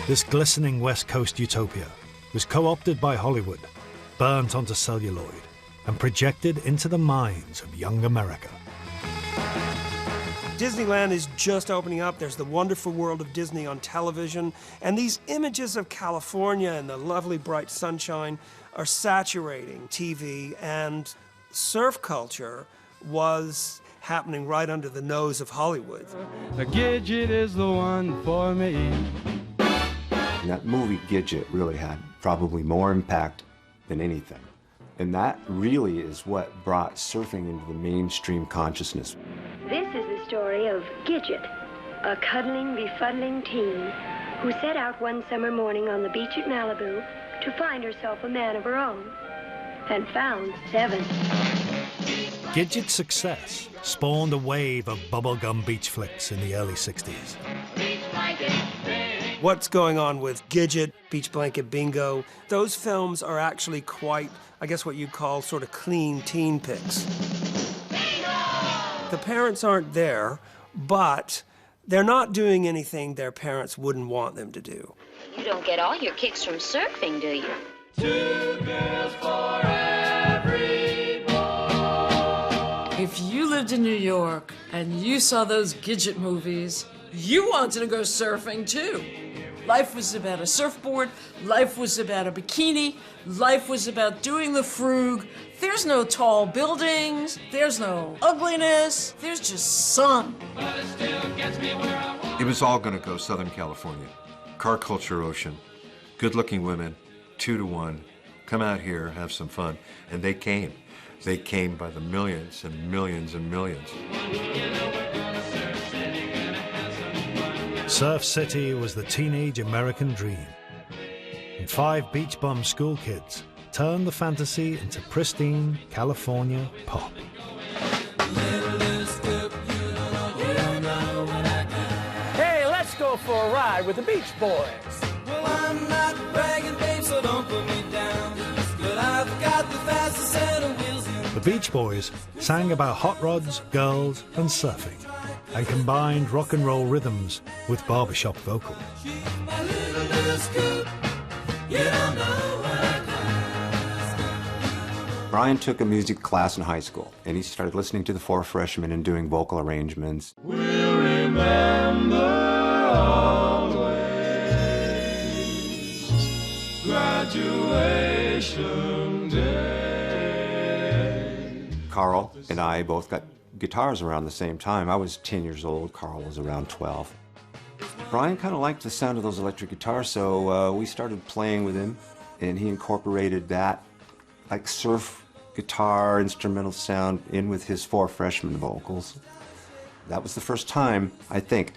[SPEAKER 1] This glistening West Coast utopia was co-opted by Hollywood, burnt onto celluloid, and projected into the minds of young America.
[SPEAKER 4] Disneyland is just opening up. There's the wonderful world of Disney on television, and these images of California and the lovely bright sunshine are saturating TV, and surf culture was happening right under the nose of Hollywood.
[SPEAKER 8] A Gidget is the one for me.
[SPEAKER 3] And that movie, Gidget, really had probably more impact than anything. And that really is what brought surfing into the mainstream consciousness.
[SPEAKER 9] This is the story of Gidget, a cuddling, befuddling teen who set out one summer morning on the beach at Malibu to find herself a man of her own, and found 7.
[SPEAKER 1] Gidget's success spawned a wave of bubblegum beach flicks in the early 60s.
[SPEAKER 4] What's going on with Gidget, Beach Blanket Bingo? Those films are actually quite, I guess what you'd call sort of clean teen pics. The parents aren't there, but they're not doing anything their parents wouldn't want them to do.
[SPEAKER 9] You don't get all your kicks from surfing, do you?
[SPEAKER 12] 2 girls for every boy.
[SPEAKER 15] If you lived in New York and you saw those Gidget movies, you wanted to go surfing too. Life was about a surfboard, life was about a bikini, life was about doing the frug. There's no tall buildings, there's no ugliness, there's just sun.
[SPEAKER 13] It was all going to go Southern California. Car culture ocean, good-looking women, 2 to 1, come out here, have some fun. And they came. They came by the millions and millions and millions.
[SPEAKER 1] Surf City was the teenage American dream. And 5 beach bum school kids turned the fantasy into pristine California pop.
[SPEAKER 16] Hey, let's go for a ride with the Beach Boys.
[SPEAKER 12] Well, I'm not bragging, babe, so don't put me down. But I've got the fastest set of wheels in.
[SPEAKER 1] The Beach Boys sang about hot rods, girls, and surfing, and combined rock and roll rhythms with barbershop vocals.
[SPEAKER 12] My little blue scoop, you don't know what I
[SPEAKER 3] Brian took a music class in high school, and he started listening to the 4 Freshmen and doing vocal arrangements.
[SPEAKER 12] We'll remember always graduation day.
[SPEAKER 3] Carl and I both got guitars around the same time. I was 10 years old, Carl was around 12. Brian kind of liked the sound of those electric guitars, so we started playing with him, and he incorporated that, like surf guitar, instrumental sound in with his 4 Freshmen vocals. That was the first time, I think,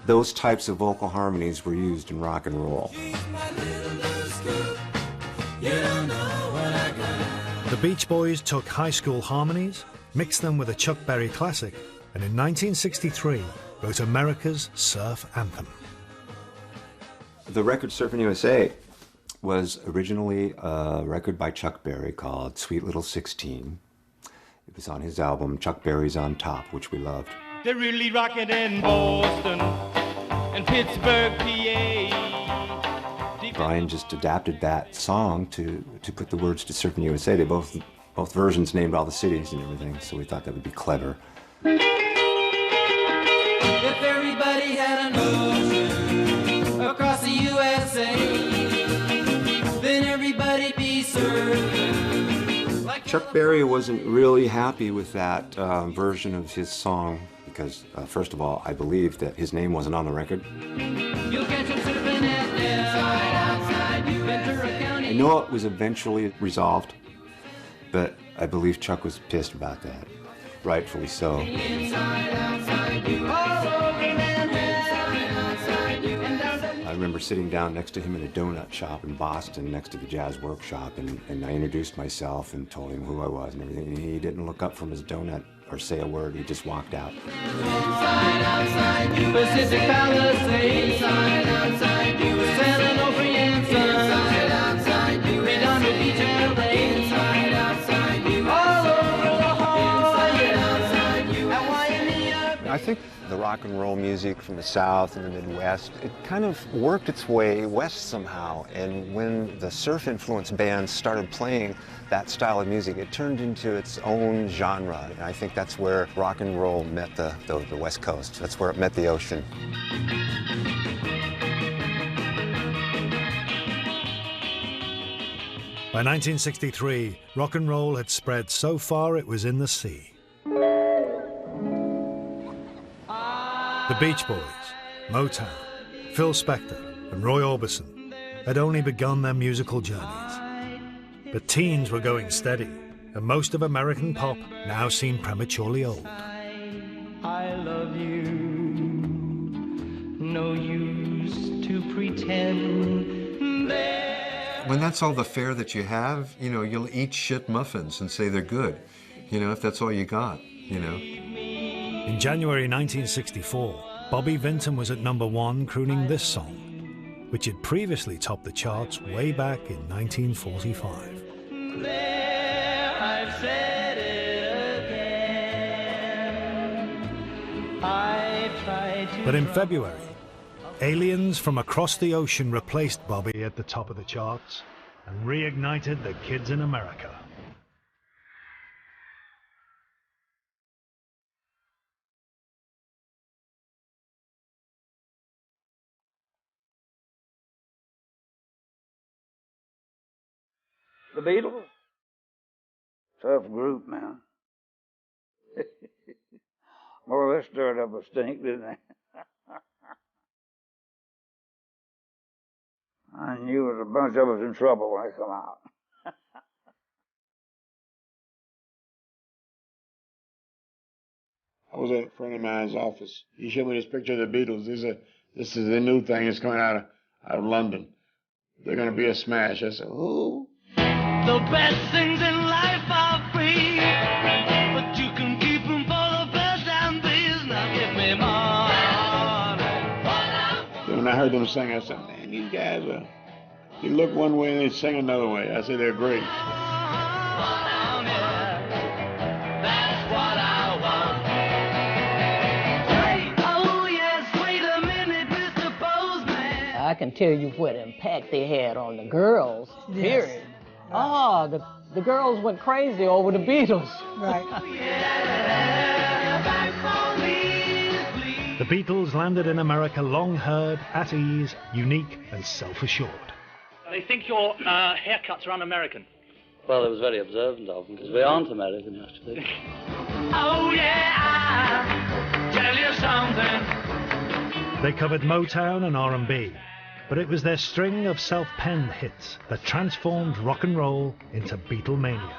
[SPEAKER 3] those types of vocal harmonies were used in rock and roll.
[SPEAKER 1] The Beach Boys took high school harmonies, mixed them with a Chuck Berry classic, and in 1963 wrote America's surf anthem.
[SPEAKER 3] The record Surfing USA was originally a record by Chuck Berry called Sweet Little 16. It was on his album Chuck Berry's on Top, which we loved.
[SPEAKER 12] They're really rocking in Boston and Pittsburgh, PA.
[SPEAKER 3] Brian just adapted that song to put the words to Surfing USA. They both versions named all the cities and everything, so we thought that would be clever.
[SPEAKER 12] If everybody had an ocean across the USA, then everybody'd be surfing.
[SPEAKER 3] Chuck Berry wasn't really happy with that version of his song because, first of all, I believe that his name wasn't on the record.
[SPEAKER 12] You'll catch him surfing at outside Ventura County.
[SPEAKER 3] I know it was eventually resolved, but I believe Chuck was pissed about that, rightfully so. I remember sitting down next to him in a donut shop in Boston, next to the Jazz Workshop, and I introduced myself and told him who I was and everything, and he didn't look up from his donut or say a word. He just walked out.
[SPEAKER 12] Outside, outside, you Pacific Palisades. Inside, outside, you San Onofre and Sons. Inside, outside, you Redondo Beach, LA. Inside, outside, you all over the hall. Inside, outside, you Hawaii.
[SPEAKER 3] I think the rock and roll music from the South and the Midwest, it kind of worked its way west somehow. And when the surf-influenced bands started playing that style of music, it turned into its own genre. And I think that's where rock and roll met the West Coast. That's where it met the ocean.
[SPEAKER 1] By 1963, rock and roll had spread so far it was in the sea. The Beach Boys, Motown, Phil Spector, and Roy Orbison had only begun their musical journeys. But teens were going steady, and most of American pop now seemed prematurely old.
[SPEAKER 12] I love you. No use to pretend.
[SPEAKER 13] When that's all the fare that you have, you know, you'll eat shit muffins and say they're good, you know, if that's all you got, you know.
[SPEAKER 1] In January 1964, Bobby Vinton was at #1 crooning this song, which had previously topped the charts way back in 1945.
[SPEAKER 12] There, I've said it again. I tried to.
[SPEAKER 1] But in February, aliens from across the ocean replaced Bobby at the top of the charts and reignited the kids in America.
[SPEAKER 6] The Beatles? Tough group, man. More or less stirred up a stink, didn't they? I knew there was a bunch of us in trouble when they come out.
[SPEAKER 20] I was at a friend of mine's office. He showed me this picture of the Beatles. This is the new thing. It's coming out of London. They're going to be a smash. I said, who?
[SPEAKER 12] The best things in life are free, but you can keep them for the best and these. Now give me money.
[SPEAKER 20] When I heard them sing, I said, man, these guys are, you look one way and they sing another way. I said, they're great.
[SPEAKER 12] That's what I want. Hey, oh yes, wait a minute, Mr. Postman.
[SPEAKER 18] I can tell you what impact they had on the girls, period. Oh, the girls went crazy over the Beatles.
[SPEAKER 17] Right.
[SPEAKER 1] The Beatles landed in America long-haired, at ease, unique, and self-assured.
[SPEAKER 21] They think your haircuts are un-American.
[SPEAKER 23] Well, it was very observant of them, because we aren't American, actually.
[SPEAKER 12] Oh yeah, I'll tell you something.
[SPEAKER 1] They covered Motown and R&B, but it was their string of self-penned hits that transformed rock and roll into Beatlemania.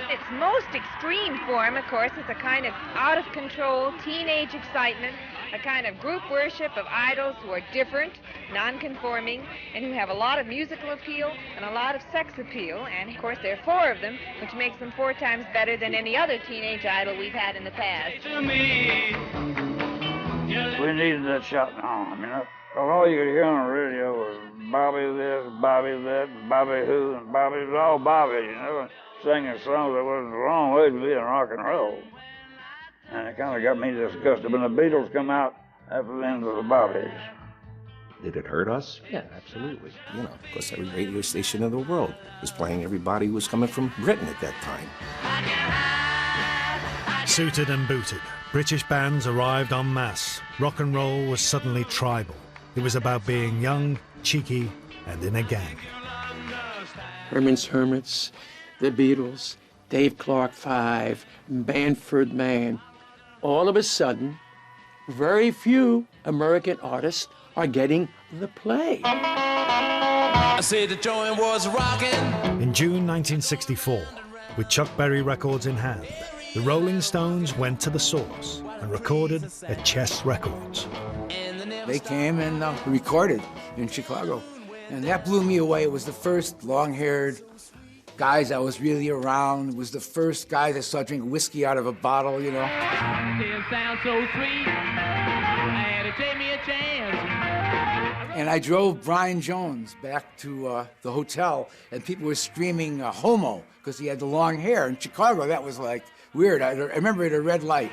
[SPEAKER 25] Its most extreme form, of course, is a kind of out-of-control teenage excitement, a kind of group worship of idols who are different, non-conforming, and who have a lot of musical appeal and a lot of sex appeal. And, of course, there are 4 of them, which makes them 4 times better than any other teenage idol we've had in the past.
[SPEAKER 6] We needed that shouting on. I mean, all you could hear on the radio was Bobby this, Bobby that, Bobby who, and Bobby, it was all Bobby, you know, singing songs that was a long way to be in rock and roll. And it kind of got me disgusted when the Beatles come out after the end of the Bobbies.
[SPEAKER 26] Did it hurt us? Yeah, absolutely. You know, because every radio station in the world was playing everybody who was coming from Britain at that time.
[SPEAKER 1] Suited and booted, British bands arrived en masse. Rock and roll was suddenly tribal. It was about being young, cheeky, and in a gang.
[SPEAKER 27] Herman's Hermits, the Beatles, Dave Clark 5, Bamford Man. All of a sudden, very few American artists are getting the play.
[SPEAKER 12] I said the joint was rocking.
[SPEAKER 1] In June 1964, with Chuck Berry records in hand, the Rolling Stones went to the source and recorded at Chess Records.
[SPEAKER 28] They came and recorded in Chicago, and that blew me away. It was the first long-haired guys that was really around. It was the first guys that saw drink whiskey out of a bottle, you know.
[SPEAKER 12] Didn't sound so sweet. I had to take me a chance.
[SPEAKER 28] And I drove Brian Jones back to the hotel, and people were screaming homo because he had the long hair. In Chicago, that was like weird. I remember at a red light.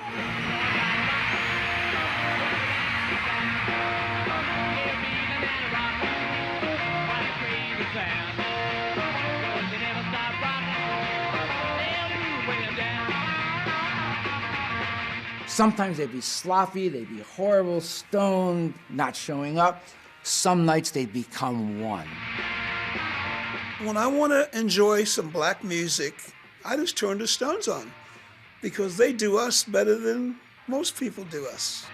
[SPEAKER 28] Sometimes they'd be sloppy, they'd be horrible, stoned, not showing up. Some nights they'd become one.
[SPEAKER 5] When I want to enjoy some black music, I just turn the Stones on because they do us better than most people do us.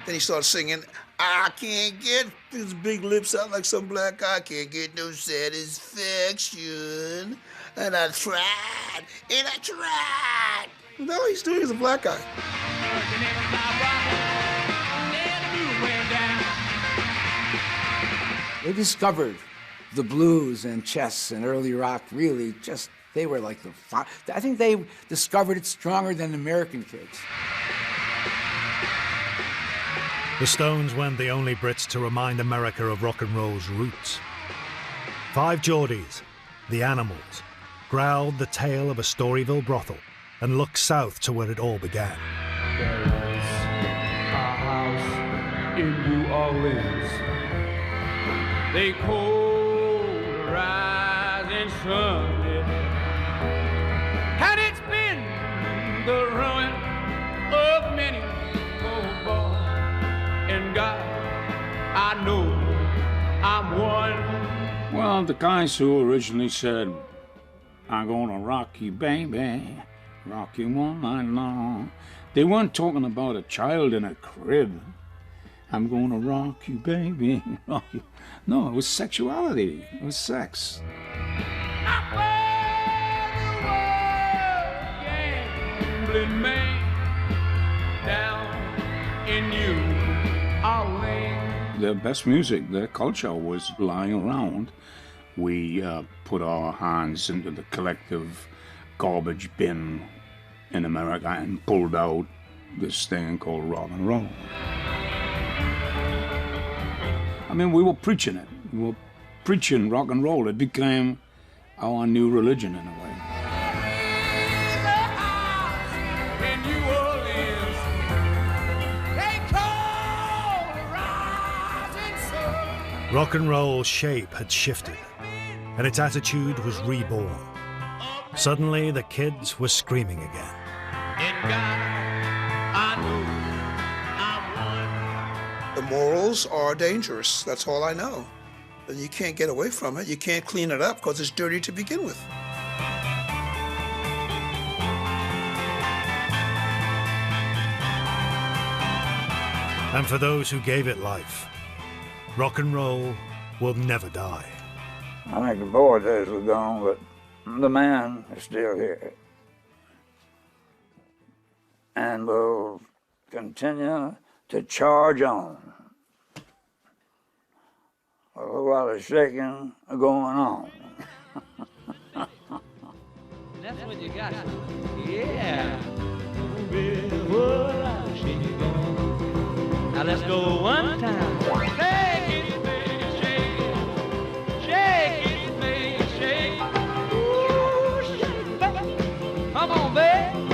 [SPEAKER 5] Then he starts singing, I can't get his big lips out like some black guy, can't get no satisfaction. And I tried, and I tried. No, he's doing it as a black guy.
[SPEAKER 28] They discovered the blues and chess and early rock, really just, they were like I think they discovered it stronger than American kids.
[SPEAKER 1] The Stones weren't the only Brits to remind America of rock and roll's roots. Five Geordies, the Animals, growled the tale of a Storyville brothel and looked south to where it all began.
[SPEAKER 8] There was a house in New Orleans. They called the rising sun. And it's been the ruin of many old boys. And God, I know I'm one.
[SPEAKER 7] Well, the guys who originally said, I'm gonna rock you, baby, rock you all night long, they weren't talking about a child in a crib. I'm gonna rock you, baby, rock you. No, it was sexuality. It was sex.
[SPEAKER 8] Gambling man down in New Orleans.
[SPEAKER 7] Their best music, their culture was lying around. We put our hands into the collective garbage bin in America and pulled out this thing called rock and roll. I mean, we were preaching it. We were preaching rock and roll. It became our new religion in a way.
[SPEAKER 8] In New Orleans, they call the rising sun.
[SPEAKER 1] Rock and roll's shape had shifted, and its attitude was reborn. Suddenly, the kids were screaming again.
[SPEAKER 8] In God, I know I'm one.
[SPEAKER 5] The morals are dangerous. That's all I know. And you can't get away from it. You can't clean it up because it's dirty to begin with.
[SPEAKER 1] And for those who gave it life, rock and roll will never die.
[SPEAKER 6] I think the boy days are gone, but the man is still here. And will continue to charge on. A whole lot of shaking going on.
[SPEAKER 12] That's what you got. Yeah. Now let's go one time. Shake it, baby, shake it. Shake it, baby, shake it. Ooh, shake it, baby. Come on, baby.